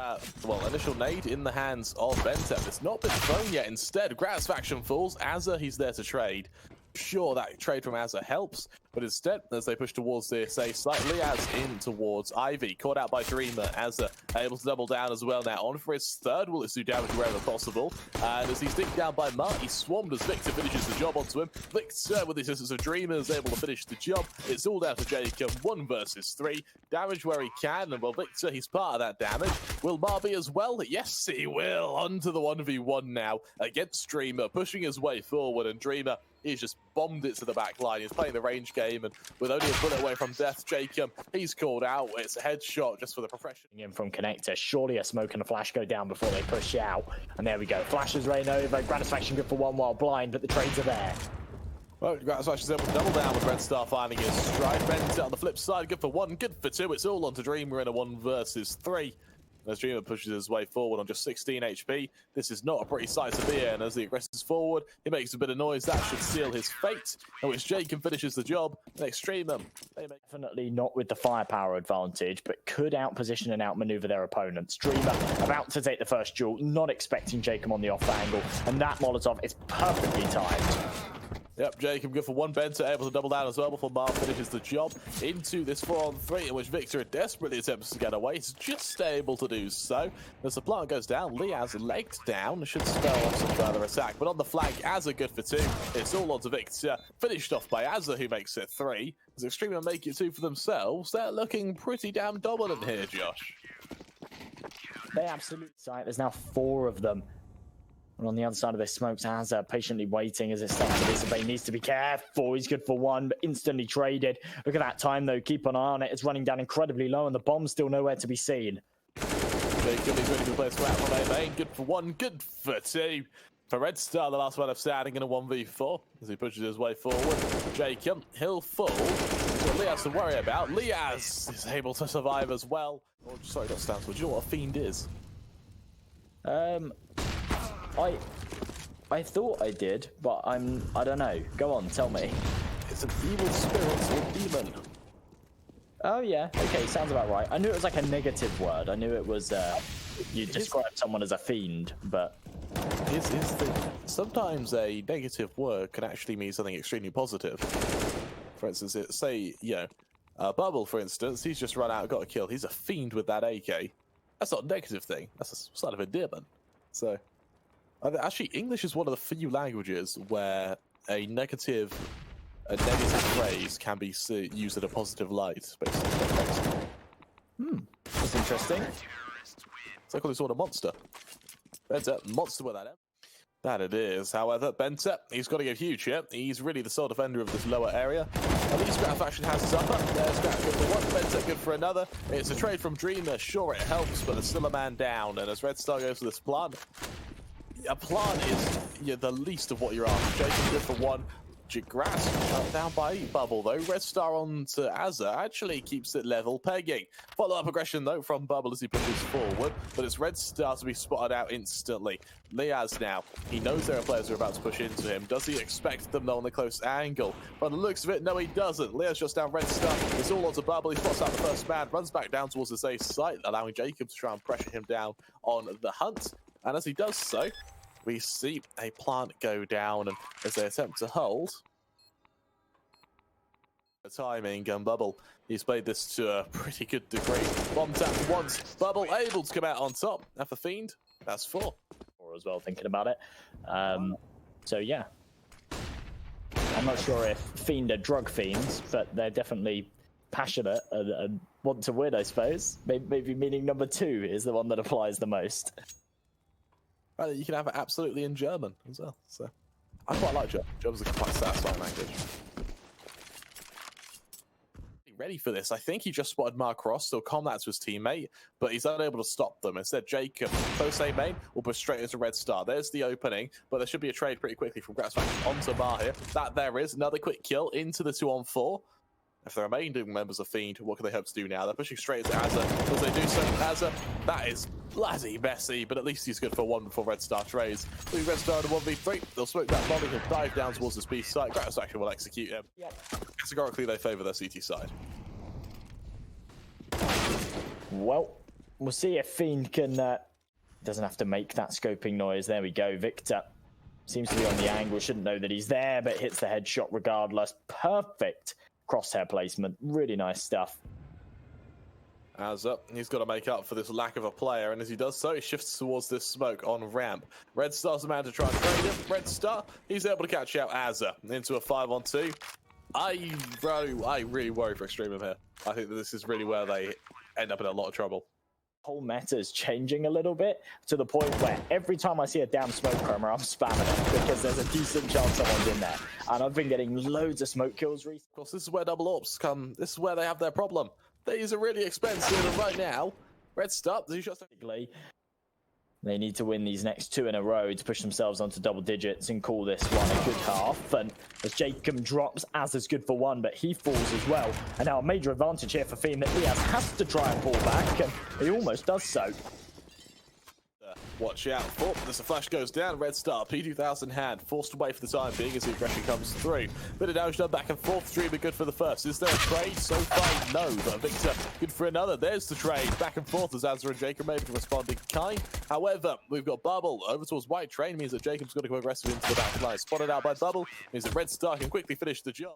that, well, initial nade in the hands of BnTeT. It's not been thrown yet. Instead, Gratisfaction falls. Azza, he's there to trade. Sure, that trade from Azza helps, but instead, as they push towards this, a slightly Liazz in towards Ivy, caught out by Dreamer. Azza able to double down as well now, on for his third. Will it do damage wherever possible? And as he's digged down by Mark, he's swarmed as Victor finishes the job onto him. Victor, with the assistance of Dreamer, is able to finish the job. It's all down to jkaem, 1 versus 3. Damage where he can, and well, Victor, he's part of that damage. Will Mar be as well? Yes, he will. Onto the 1v1 now against Dreamer, pushing his way forward, and Dreamer, he's just bombed it to the back line. He's playing the range game, and with only a bullet away from death, jkaem, he's called out. It's a headshot just for the profession. In from connector, surely a smoke and a flash go down before they push out. And there we go. Flashes rain over. Gratisfaction good for 1 while blind, but the trades are there. Well, Gratisfaction's able to double down with REDSTAR finding his stride. BnTeT on the flip side, good for 1, good for 2. It's all on to Dreamer in a 1 versus 3. As Dreamer pushes his way forward on just 16 HP, this is not a pretty sight to be in. As he aggresses forward, he makes a bit of noise. That should seal his fate. In which jkaem finishes the job. EXTREMUM, definitely not with the firepower advantage, but could outposition and outmaneuver their opponents. Dreamer about to take the first duel, not expecting jkaem on the off angle, and that Molotov is perfectly timed. Yep, jkaem good for 1. BnTeT able to double down as well before Mark finishes the job into this 4-on-3 in which Victor desperately attempts to get away. He's just able to do so. As the plant goes down, Liazz legged down, should spell off some further attack. But on the flank, Azza good for 2. It's all on to Victor, finished off by Azza, who makes it 3. As EXTREMUM make it 2 for themselves, they're looking pretty damn dominant here, Josh. They absolutely sight. There's now 4 of them. And on the other side of this, Smokes Azza patiently waiting as it starts to dissipate. Needs to be careful. He's good for 1, but instantly traded. Look at that time, though. Keep an eye on it. It's running down incredibly low, and the bomb's still nowhere to be seen. jkaem is ready to play scrap from A main. Good for 1, good for 2. For REDSTAR, the last one of standing in a 1v4 as he pushes his way forward. jkaem, he'll fall. So Liazz to worry about. Liazz is able to survive as well. Oh, sorry, not stands for. Do you know what a fiend is? I thought I did, but I don't know. Go on, tell me. It's an evil spirit or demon. Oh yeah, okay, sounds about right. I knew it was like a negative word. I knew it was you describe someone as a fiend, but here's the thing. Sometimes a negative word can actually mean something extremely positive. For instance, say, Bubble, for instance, he's just run out and got a kill. He's a fiend with that AK. That's not a negative thing. That's a sign of endearment. So, actually, English is one of the few languages where a negative phrase can be used in a positive light, basically. that's interesting. So I call this one a monster. BnTeT, monster with that M. That it is. However, BnTeT, he's got to go huge here. He's really the sole defender of this lower area. At least Gratisfaction has his upper. There's Grat good for 1, BnTeT good for another. It's a trade from Dreamer. Sure, it helps, but there's still a man down. And as REDSTAR goes for this plant, a plant is the least of what you're after. jkaem good for 1. Grass shut down by Bubble, though. REDSTAR on to Azza actually keeps it level pegging. Follow-up aggression, though, from Bubble as he pushes forward, but it's REDSTAR to be spotted out instantly. Liazz now, he knows there are players who are about to push into him. Does he expect them, though, on the close angle? By the looks of it, no, he doesn't. Liazz just down REDSTAR. It's all on to Bubble. He spots out the first man, runs back down towards the safe site, allowing jkaem to try and pressure him down on the hunt. And as he does so, we see a plant go down, and as they attempt to hold, the timing, and Bubble, he's played this to a pretty good degree. Bomb tapped once, Bubble able to come out on top. And for Fiend, that's 4. As well, thinking about it. So yeah, I'm not sure if Fiend are drug fiends, but they're definitely passionate and want to win, I suppose. Maybe meaning number 2 is the one that applies the most. Well, you can have it absolutely in German as well. So I quite like German. German's a quite satisfying language. Ready for this. I think he just spotted Mark Ross, still combat to his teammate, but he's unable to stop them. Instead, jkaem, close A main, will push straight into REDSTAR. There's the opening, but there should be a trade pretty quickly from Gratisfaction onto Bar here. That there is another quick kill into the 2-on-4. If the remaining members of Fiend, what can they hope to do now? They're pushing straight into Azza. As they do so, Azza, that is bloody messy, but at least he's good for 1 before REDSTAR trades. Leave REDSTAR in a 1v3. They'll smoke that body, he'll dive down towards the B site. Gratisfaction will execute him. Yep. Categorically, they favour their CT side. Well, we'll see if Fiend can... doesn't have to make that scoping noise. There we go. Victor seems to be on the angle. Shouldn't know that he's there, but hits the headshot regardless. Perfect crosshair placement. Really nice stuff. As up, he's got to make up for this lack of a player, and as he does so, he shifts towards this smoke on ramp. REDSTAR's the man to try and trade him. REDSTAR, he's able to catch out Azza into a 5-on-2. I really worry for EXTREMUM here. I think that this is really where they end up in a lot of trouble. Whole meta is changing a little bit to the point where every time I see a damn smoke chroma, I'm spamming it because there's a decent chance someone's in there. And I've been getting loads of smoke kills recently. Of course, this is where double orbs come. This is where they have their problem. These are really expensive, and right now, REDSTAR, the shots. They need to win these next 2 in a row to push themselves onto double digits and call this one a good half. And as jkaem drops, Az is good for 1, but he falls as well. And now a major advantage here for Fiend that Liazz has to try and pull back, and he almost does so. Watch out. Oh, as the flash goes down, REDSTAR, P2000 hand, forced away for the time being as the aggression comes through. Bit of damage done back and forth. Dreamer good for the first. Is there a trade? So far, no. But Victor good for another. There's the trade. Back and forth as Azza and jkaem able to respond in kind. However, we've got Bubble over towards White. Train means that jkaem's got to go aggressive into the back line. Spotted out by Bubble means that REDSTAR can quickly finish the job.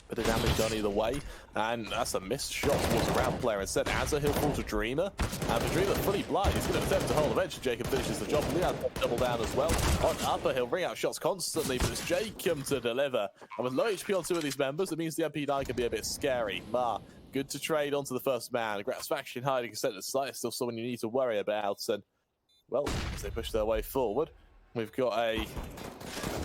Bit of damage done either way, and that's a missed shot towards a round player. Instead, Azza, he'll fall to Dreamer, and for Dreamer fully blind, he's going to attempt to hold eventually. jkaem finishes the job. Liazz double down as well. On upper, he'll ring out shots constantly, but it's jkaem to deliver. And with low HP on 2 of these members, it means the MP9 can be a bit scary. Good to trade onto the first man. Gratisfaction hiding center site, still someone you need to worry about. And, well, as they push their way forward, we've got a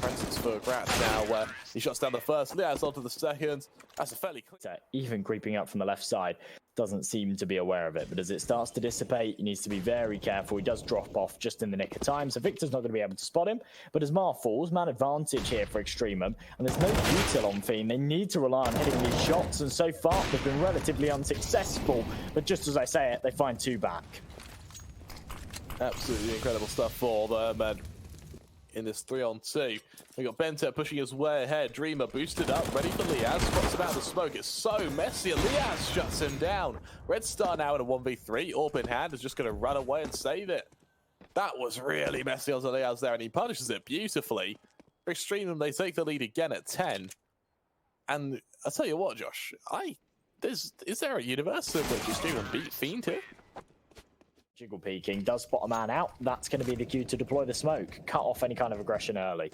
presence for Grat now where he shuts down the first, Liazz onto the second. That's a fairly clear. Even creeping up from the left side, doesn't seem to be aware of it, but as it starts to dissipate, he needs to be very careful. He does drop off just in the nick of time, so Victor's not going to be able to spot him. But as Mar falls, man advantage here for EXTREMUM, and there's no util on Fiend. They need to rely on hitting these shots, and so far they've been relatively unsuccessful. But just as I say it, they find 2 back. Absolutely incredible stuff for them, and in this 3-on-2. We got BnTeT pushing his way ahead. Dreamer boosted up, ready for Liazz. Spots him out of the smoke. It's so messy, and Liazz shuts him down. REDSTAR now in a 1v3. Orb in hand is just going to run away and save it. That was really messy onto Liazz there, and he punishes it beautifully. For EXTREMUM, they take the lead again at 10. And I'll tell you what, Josh, is there a universe in which EXTREMUM beat Fiend here? Jiggle peeking, does spot a man out. That's going to be the cue to deploy the smoke. Cut off any kind of aggression early.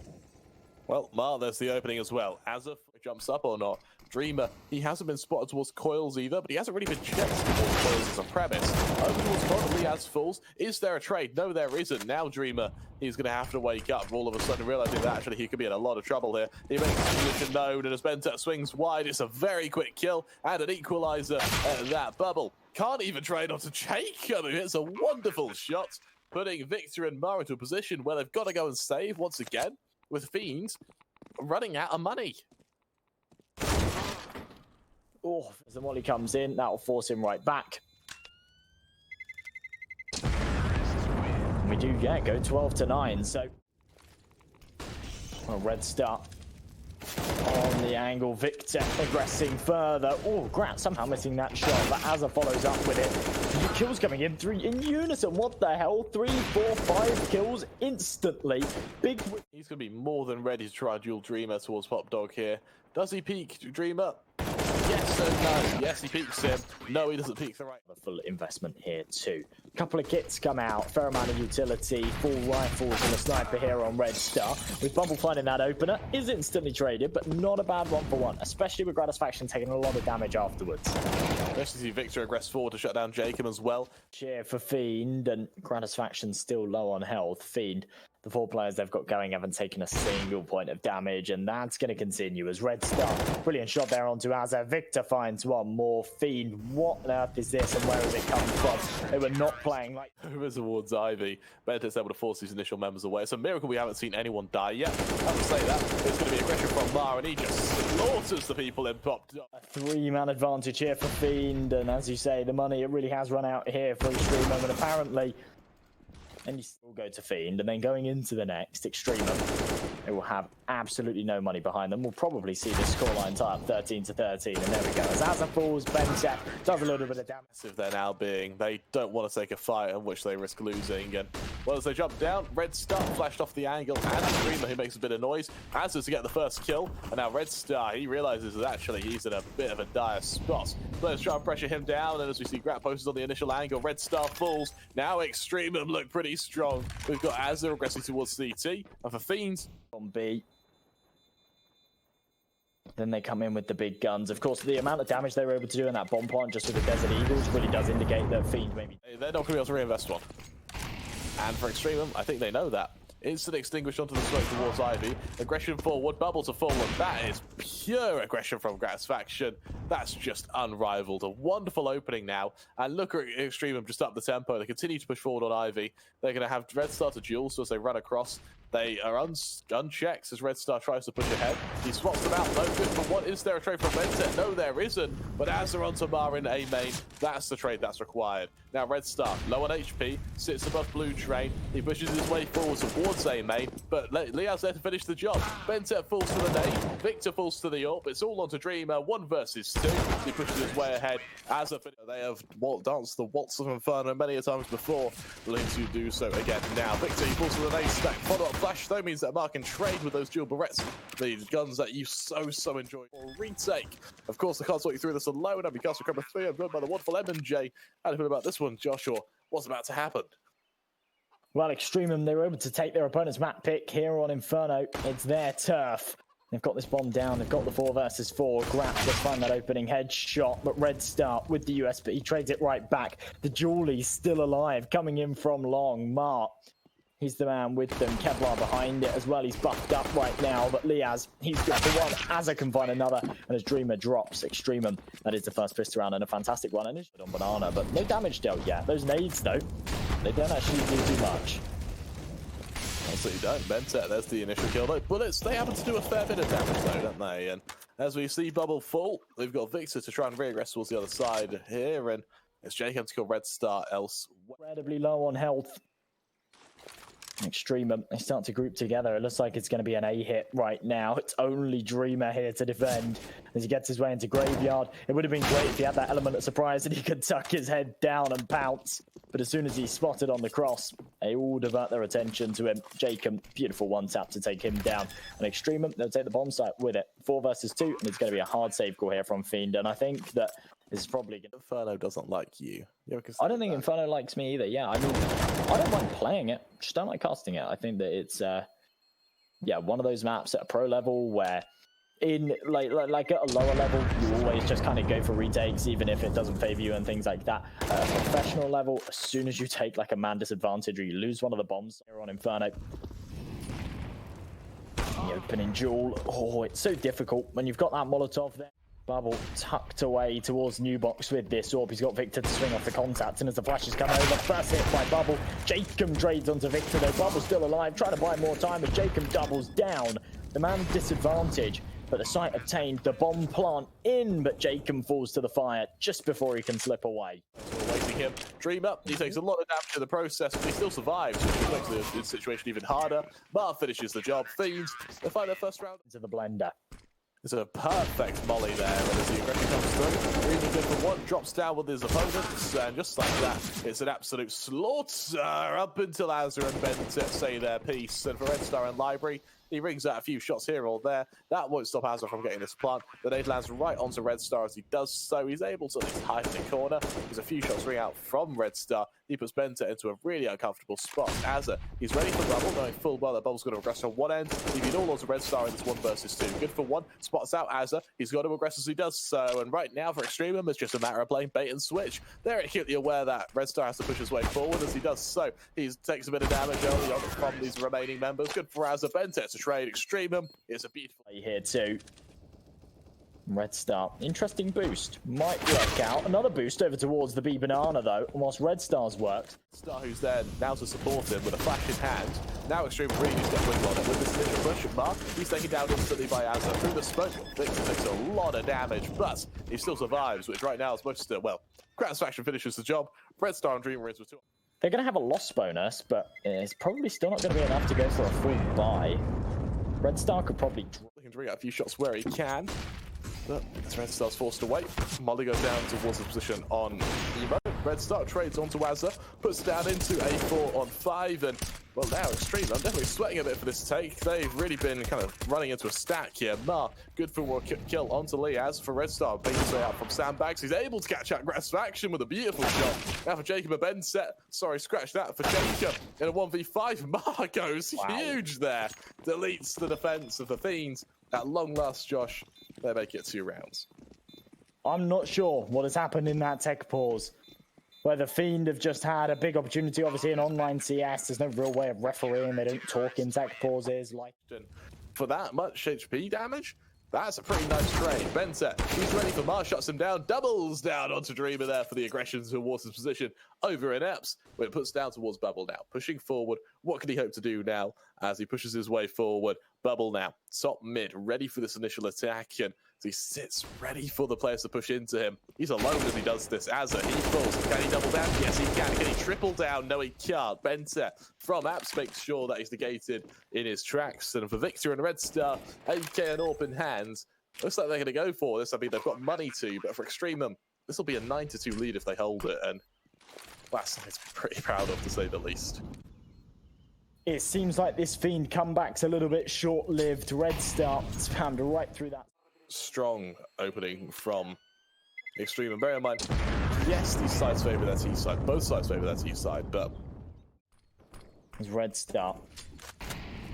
Well, there's the opening as well. Azza jumps up or not. Dreamer, he hasn't been spotted towards coils either, but he hasn't really been checked towards coils as a premise. Over towards coils, Liazz falls. Is there a trade? No, there isn't. Now Dreamer, he's going to have to wake up, all of a sudden realizing that actually he could be in a lot of trouble here. He makes his position known, and as BnTeT swings wide, it's a very quick kill and an equalizer at that. Bubble can't even trade onto jkaem. It's a wonderful shot, putting Victor and Mar into a position where they've got to go and save once again, with Fiend running out of money. Oh, as the molly comes in, that'll force him right back. And we do, go 12-9. So, REDSTAR on the angle. Victor aggressing further. Oh, Grat somehow missing that shot, but Azza follows up with it. 3 kills coming in, 3 in unison. What the hell? 3, 4, 5 kills instantly. Big. He's going to be more than ready to try dual Dreamer towards Pop Dog here. Does he peek Dreamer? Yes and no. Yes, he peeks him. No, he doesn't peek the right. A full investment here too. A couple of kits come out. Fair amount of utility. Full rifles and a sniper here on REDSTAR. With Bubble finding that opener, is instantly traded, but not a bad 1-for-1, especially with Gratisfaction taking a lot of damage afterwards. Especially see Victor aggress forward to shut down jkaem as well. Cheer for Fiend, and Gratisfaction still low on health. Fiend, the 4 players they've got going haven't taken a single point of damage, and that's going to continue as REDSTAR. Brilliant shot there onto Azza. Victor finds 1 more. Fiend, what on earth is this, and where has it come from? They were not playing like... Over towards Ivy. BnTeT's able to force these initial members away. It's a miracle we haven't seen anyone die yet. I have to say that. It's going to be aggression from Mar, and he just slaughters the people in Pop Dog. A 3-man advantage here for Fiend, and as you say, the money, it really has run out here for EXTREMUM, and apparently... And you still go to Fiend, and then going into the next, EXTREMUM They will have absolutely no money behind them. We'll probably see the scoreline tie up 13-13, and there we go. As Azza falls, BnTeT does a little bit of damage. If they're now being, they don't want to take a fight on which they risk losing. And well, as they jump down, REDSTAR flashed off the angle, and Extremum, who makes a bit of noise, Azza to get the first kill. And now REDSTAR, he realizes that actually he's in a bit of a dire spot. Players try and pressure him down, and as we see Grat posted on the initial angle, REDSTAR falls. Now Extremum look pretty strong. We've got Azza regressing towards CT, and for Fiend, On B. Then they come in with the big guns. Of course, the amount of damage they were able to do in that bomb plant just with the Desert Eagles really does indicate that Fiend maybe... they're not going to be able to reinvest one. And for Extremum, I think they know that. Instant extinguish onto the smoke towards Ivy. Aggression forward, bubble to forward. That is pure aggression from Gratisfaction. That's just unrivaled. A wonderful opening now. And look at Extremum just up the tempo. They continue to push forward on Ivy. They're going to have REDSTAR to duel, so as they run across, they are unchecked as REDSTAR tries to push ahead. He spots them out. No good for one. Is there a trade from BnTeT? No, there isn't. But as they're onto Mar in A main, that's the trade that's required. Now REDSTAR, low on HP, sits above blue train. He pushes his way forward towards A main, but Liazz there to finish the job. BnTeT falls to the nade. Victor falls to the AWP. It's all onto Dreamer. 1 versus 2. He pushes his way ahead. As a they have danced the waltz of Inferno many a times before. Willing to do so again now. Victor, he falls to the nade stack. Follow up flash though means that Mark can trade with those dual barrettes. The guns that you so enjoy. Or retake. Of course, I can't talk you through this alone. I'll be cast for cover 3. I'm joined by the wonderful M&J. How do you feel about this one, Joshua? What's about to happen? Well, Extremum, they were able to take their opponent's map pick here on Inferno. It's their turf. They've got this bomb down. They've got the 4 versus 4. Grat just find that opening headshot, but REDSTAR with the USB trades it right back. The Julie's still alive, coming in from long. Mark, he's the man with them. Kevlar behind it as well. He's buffed up right now, but Liazz, he's good for one. Azza can find another, and as Dreamer drops Extremum, that is the first pistol round and a fantastic one. And it's on Banana, but no damage dealt yet. Those nades, though, they don't actually do too much. Absolutely don't. BnTeT, there's the initial kill. Though bullets, they happen to do a fair bit of damage though, don't they? And as we see Bubble fall, they've got Victor to try and regress towards the other side here, and it's jkaem to kill REDSTAR else. Incredibly low on health. Extremum, they start to group together. It looks like it's going to be an A hit right now. It's only Dreamer here to defend as he gets his way into Graveyard. It would have been great if he had that element of surprise and he could tuck his head down and pounce. But as soon as he's spotted on the cross, they all divert their attention to him. jkaem, beautiful one tap to take him down. And Extremum, they'll take the bomb site with it. 4 versus 2, and it's going to be a hard save call here from Fiend. And I think that this is probably going to... Inferno doesn't like you. I don't think Inferno likes me either. Yeah, I mean, I don't mind playing it. Just don't like casting it. I think that it's, yeah, one of those maps at a pro level where in like at a lower level, you always just kind of go for retakes, even if it doesn't favor you and things like that. At a professional level, as soon as you take like a man disadvantage or you lose one of the bombs here on Inferno, the opening duel, oh, it's so difficult when you've got that Molotov there. Bubble tucked away towards New Box with this AWP. He's got Victor to swing off the contact, and as the flashes come over, first hit by Bubble. jkaem trades onto Victor, though Bubble's still alive, trying to buy more time as jkaem doubles down. The man disadvantage, but the site obtained the bomb plant in, but jkaem falls to the fire just before he can slip away. Waiting him. Dreamer, he takes a lot of damage in the process, but he still survives, which makes the situation even harder. Mar finishes the job. Fiend, they find their first round. Into the blender. It's a perfect molly there, and as the aggression comes through, Dreamer good for one, drops down with his opponents, and just like that, it's an absolute slaughter up until Azza and BnTeT say their piece. And for REDSTAR and Library, he rings out a few shots here or there. That won't stop Azza from getting this plant. The nade lands right onto REDSTAR as he does so. He's able to at least hide in the corner. There's a few shots ring out from REDSTAR. He puts BnTeT into a really uncomfortable spot. Azza, he's ready for Bubble, knowing full well that Bubble's going to regress on one end, leaving it all onto REDSTAR in this 1 versus 2. Good for one, spots out Azza. He's got to regress as he does so, and right now for Extremum, it's just a matter of playing bait and switch. They're acutely aware that REDSTAR has to push his way forward as he does so. He takes a bit of damage early on from these remaining members. Good for Azza. BnTeT to trade. Extremum is a beautiful play here too. REDSTAR, interesting boost, might work out. Another boost over towards the B banana though, whilst REDSTAR's worked. Star who's there now to support him with a flash in hand. Now Extremum really needs to get wing on it with this initial push of Mark. He's taken down instantly by Azza through the smoke. Victor takes a lot of damage, but he still survives, which right now is most still, well, Gratisfaction finishes the job. REDSTAR and Dreamer is with 2. They're going to have a loss bonus, but it's probably still not going to be enough to go for a full buy. REDSTAR could probably Looking to bring out a few shots where he can. But as REDSTAR's forced to wait, Molly goes down towards the position on Emo. REDSTAR trades onto Wazza, puts it down into a 4-on-5, and well now Extreme, I'm definitely sweating a bit for this take. They've really been kind of running into a stack here. Ma, good for one kill onto Liazz for REDSTAR, making his way out from sandbags. He's able to catch out Gratisfaction with a beautiful shot. Now for Jacob, a BnTeT. Sorry, scratch that for Jacob in a 1v5. Ma goes huge there. Deletes the defense of the Fiends. At long last, Josh, they make it 2 rounds. I'm not sure what has happened in that tech pause. Where the Fiend have just had a big opportunity, obviously in online CS, there's no real way of refereeing, they don't talk in tech pauses. Like for that much HP damage, that's a pretty nice trade. BnTeT, he's ready for Mars, shuts him down, doubles down onto Dreamer there for the aggression towards his position over in Eps, where it puts down towards Bubble now. Pushing forward, what can he hope to do now as he pushes his way forward? Bubble now, top mid, ready for this initial attack, and he sits ready for the players to push into him. He's alone as he does this. Azza, he falls. Can he double down? Yes, he can. Can he triple down? No, he can't. BnTeT from Apps makes sure that he's negated in his tracks. And for Victor and REDSTAR, AK and AWP in hands, looks like they're going to go for this. I mean, they've got money to, but for EXTREMUM, this will be a 9-2 lead if they hold it. And that's something to be pretty proud of, to say the least. it seems like this Fiend comeback's a little bit short-lived. REDSTAR spammed right through that. Strong opening from Extreme, and bear in mind, yes, these sides favor their T side, both sides favor their T side, but It's REDSTAR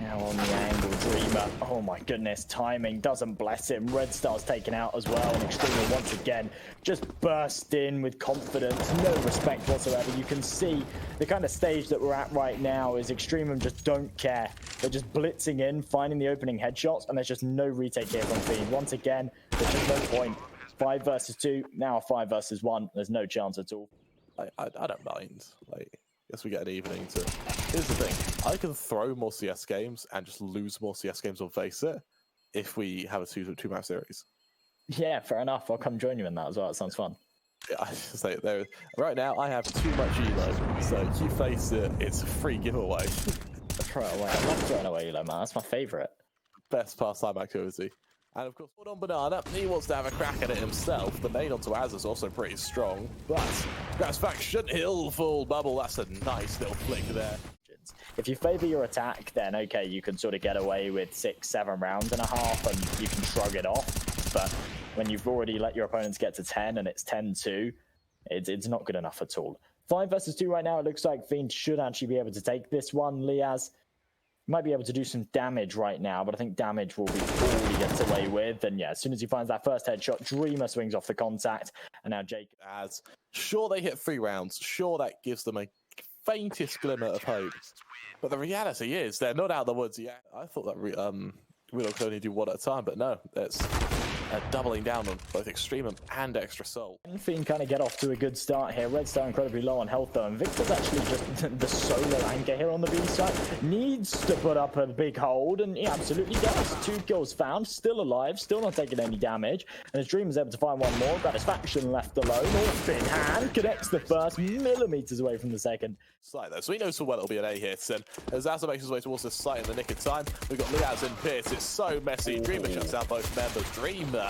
now on the angle. Dreamer, oh my goodness, timing doesn't bless him. REDSTAR's taken out as well, and Extreme once again just burst in with confidence, no respect whatsoever. You can see the kind of stage that we're at right now is Extreme just don't care. They're just blitzing in, finding the opening headshots, and there's just no retake here from Fiend. Once again, there's just no point. 5 versus 2, now 5 versus 1. There's no chance at all. I don't mind. Like, guess we get an evening to. Here's the thing: I can throw more CS games and just lose more CS games on Face It if we have a two-match series. Yeah, fair enough. I'll come join you in that as well. It sounds fun. Yeah, I just say there. Right now, I have too much elo, so if you Face It, it's a free giveaway. Throw it away. I love throwing away elo, man. That's my favourite. Best pastime activity. And of course, on Banana, he wants to have a crack at it himself. The main onto Az is also pretty strong, but Gratisfaction, he'll full bubble. That's a nice little flick there. If you favour your attack, then okay, you can sort of get away with 6-7 rounds and a half, and you can shrug it off. But when you've already let your opponents get to 10 and it's 10-2, it's not good enough at all. 5 versus 2 right now. It looks like Fiend should actually be able to take this one. Liazz might be able to do some damage right now, but I think damage will be all he gets away with. And yeah, as soon as he finds that first headshot, Dreamer swings off the contact, and now Jake. As sure, they hit 3 rounds. Sure, that gives them a faintest glimmer of hope. But the reality is, they're not out of the woods yet. I thought that Real could only do 1 at a time, but no, it's doubling down on both EXTREMUM and Extra Soul. Fiend kind of get off to a good start here. REDSTAR incredibly low on health though, and Victor's actually just the solo anchor here on the B side. Needs to put up a big hold, and he absolutely does. 2 kills found, still alive, still not taking any damage. And as Dreamer's able to find one more, Gratisfaction left alone. AWP in hand, connects the first, millimeters away from the second. Site though, so he knows full well it'll be an A hit, and as Azza makes his way towards this site in the nick of time, we've got Liazz in Pierce. It's so messy. Dreamer shuts down both members. Dreamer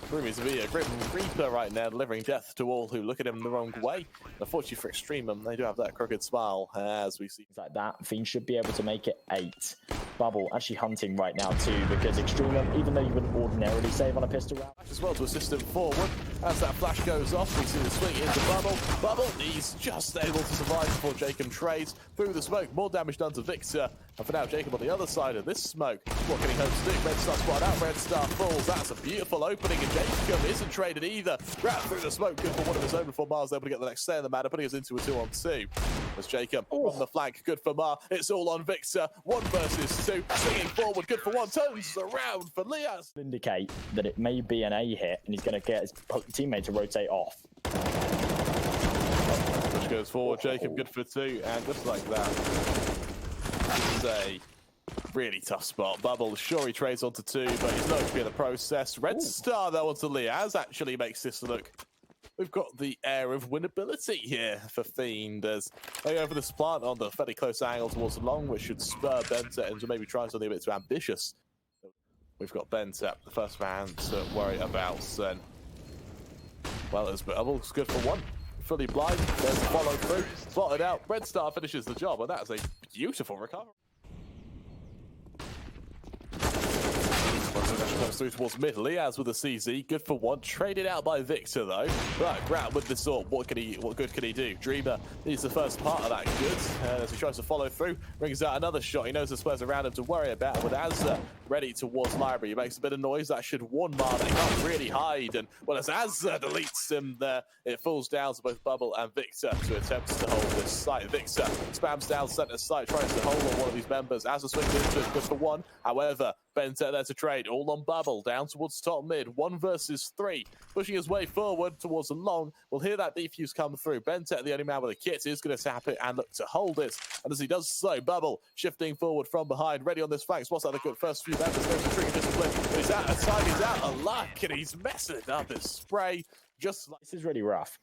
proving to be a grim reaper right now, delivering death to all who look at him the wrong way. Unfortunately for EXTREMUM, they do have that crooked smile, as we see. Like that, Fiend should be able to make it 8. Bubble actually hunting right now too, because EXTREMUM, even though you wouldn't ordinarily save on a pistol round, as well to assist him forward. As that flash goes off, we see the swing into Bubble. Bubble, he's just able to survive before Jacob trades through the smoke. More damage done to Victor. And for now, Jacob on the other side of this smoke. What can he hope to do? REDSTAR spotted out, REDSTAR falls. That's a beautiful opening, and Jacob isn't traded either. Right through the smoke, good for one of his own before Mar's able to get the next stay in the matter, putting us into a 2-on-2. As Jacob on the flank, good for Mar. It's all on Victor. 1 versus 2, swinging forward, good for 1. Turns around for Liazz. Indicate that it may be an A hit, and he's going to get his teammate to rotate off. Which goes forward, Jacob, good for 2, and just like that. This is a really tough spot. Bubble, sure he trades onto 2, but he's not going to be in the process. REDSTAR, though, onto Liazz actually makes this look. We've got the air of winnability here for Fiend as they go for this plant on the fairly close angle towards the long, which should spur BnTeT into maybe trying something a bit too ambitious we've got BnTeT, the first man to worry about Sen. Well, it's good for one. Fully blind, there's a follow through, spotted out. REDSTAR finishes the job, and that is a beautiful recovery. Comes through towards mid. Liazz with a CZ, good for one. Traded out by Victor though. Right, Grant with the sword. What good can he do? Dreamer needs the first part of that good. As he tries to follow through, brings out another shot. He knows the Spurs around him to worry about. With Azza ready towards Library, he makes a bit of noise that should warn Mar that he can't really hide. And well, as Azza deletes him there, it falls down to both Bubble and Victor to attempt to hold this site. Victor spams down center site, tries to hold on one of these members. Azza swings into it, good for one. However, BnTeT there to trade, all on Bubble, down towards top mid, 1 versus 3, pushing his way forward towards the long. We'll hear that defuse come through. BnTeT, the only man with a kit, is going to tap it and look to hold it. And as he does so, Bubble shifting forward from behind, ready on this flank. Spots out the good first few members, goes to trigger discipline. But he's out of time, he's out of luck, and he's messing it up his spray. Just like This is really rough.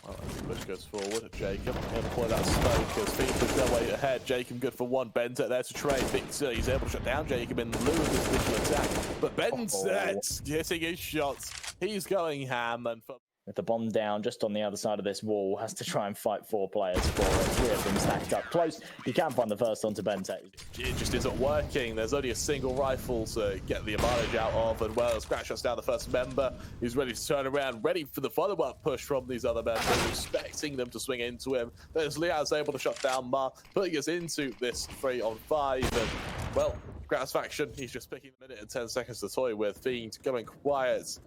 well, as the push goes forward, jkaem he'll deploy that smoke as Fiend push their way ahead. jkaem good for one. BnTeT there to trade. Victor, he's able to shut down jkaem in lieu of this visual attack. But BnTeT getting his shots. He's going ham and With the bomb down just on the other side of this wall, has to try and fight 4 players for it. 3 of them stacked up close. You can find the first onto BnTeT. it just isn't working. There's only a single rifle to get the advantage out of, and well, Scratch shuts down the first member. He's ready to turn around, ready for the follow-up push from these other members, expecting them to swing into him. There's Liazz able to shut down Mar, putting us into this 3-on-5, and well, Gratisfaction, he's just picking a minute and 10 seconds to toy with. Fiend going quiet.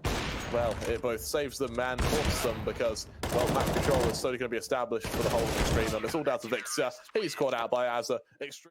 Well, it both saves them and hurts them because, well, map control is slowly going to be established for the whole of Extreme, and it's all down to Victor. He's caught out by Azza. Extreme.